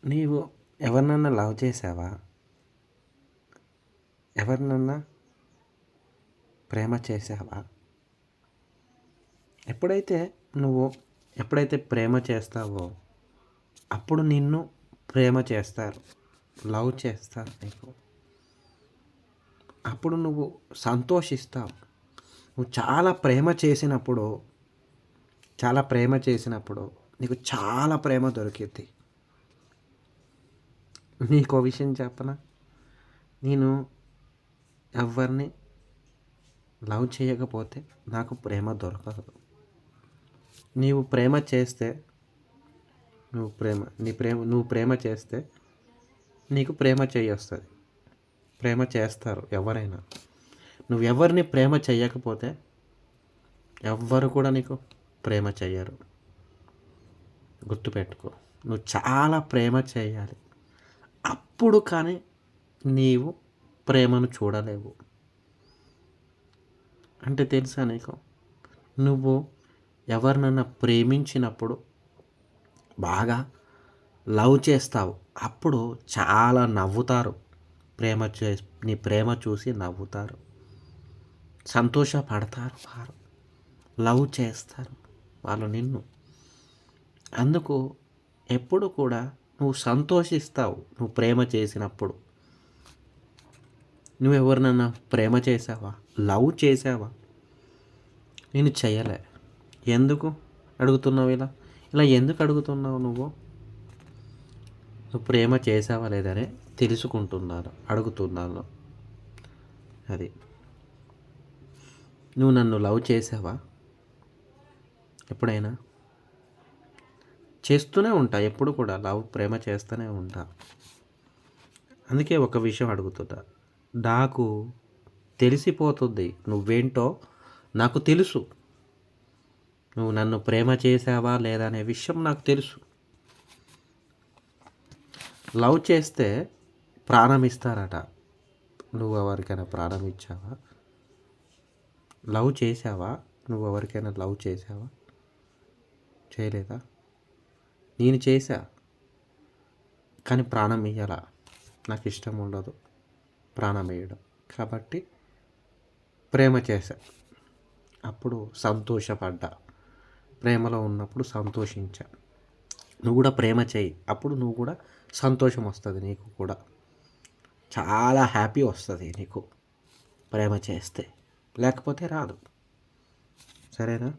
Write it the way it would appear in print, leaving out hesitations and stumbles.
నీవు ఎవరినన్నా లవ్ చేసావా? ఎవరినన్నా ప్రేమ చేసావా? ఎప్పుడైతే నువ్వు ఎప్పుడైతే ప్రేమ చేస్తావో అప్పుడు నిన్ను ప్రేమ చేస్తారు, లవ్ చేస్తారు నీకు. అప్పుడు నువ్వు సంతోషిస్తావు. నువ్వు చాలా ప్రేమ చేసినప్పుడు నీకు చాలా ప్రేమ దొరికిద్ది. నీకో విషయం చెప్పనా? నేను ఎవరిని లవ్ చేయకపోతే నాకు ప్రేమ దొరకదు. నీవు ప్రేమ చేస్తే నువ్వు ప్రేమ చేస్తే నీకు ప్రేమ వస్తుంది. ప్రేమ చేస్తారు ఎవరైనా. నువ్వు ఎవరిని ప్రేమ చేయకపోతే ఎవ్వరు కూడా నీకు ప్రేమ చెయ్యరు. గుర్తుపెట్టుకో, నువ్వు చాలా ప్రేమ చేయాలి. అప్పుడు కానీ నీవు ప్రేమను చూడలేవు. అంటే తెలుసా నీకు? నువ్వు ఎవరినన్నా ప్రేమించినప్పుడు బాగా లవ్ చేస్తావు. అప్పుడు చాలా నవ్వుతారు. నీ ప్రేమ చూసి నవ్వుతారు, సంతోషపడతారు, వారు లవ్ చేస్తారు వాళ్ళు నిన్ను. అందుకు ఎప్పుడు కూడా నువ్వు సంతోషిస్తావు నువ్వు ప్రేమ చేసినప్పుడు. నువ్వు ఎవరినన్నా ప్రేమ చేసావా? లవ్ చేసావా? నేను చెయ్యలే. ఎందుకు అడుగుతున్నావు ఇలా? ఇలా ఎందుకు అడుగుతున్నావు? నువ్వు ప్రేమ చేసావా లేదని అడుగుతున్నాను. అది నువ్వు నన్ను లవ్ చేసావా? ఎప్పుడైనా? చేస్తూనే ఉంటా, ఎప్పుడు కూడా ప్రేమ చేస్తూనే ఉంటా. అందుకే ఒక విషయం అడుగుతున్నా. నాకు తెలిసిపోతుంది నువ్వేంటో. నాకు తెలుసు నువ్వు నన్ను ప్రేమ చేసావా లేదా అనే విషయం నాకు తెలుసు. లవ్ చేస్తే ప్రాణం ఇస్తారట. నువ్వు ఎవరికైనా ప్రాణం ఇచ్చావా? లవ్ చేసావా? నువ్వు ఎవరికైనా లవ్ చేసావా? చేయలేదా? నేను చేశా, కానీ ప్రాణం ఇయ్యాల. నాకు ఇష్టం ఉండదు ప్రాణం వేయడం. కాబట్టి ప్రేమ చేశా. అప్పుడు సంతోషపడ్డా. ప్రేమలో ఉన్నప్పుడు సంతోషించా. నువ్వు కూడా ప్రేమ చేయి. అప్పుడు నువ్వు కూడా సంతోషం వస్తుంది నీకు కూడా. చాలా హ్యాపీ వస్తుంది నీకు ప్రేమ చేస్తే. లేకపోతే రాదు. సరేనా?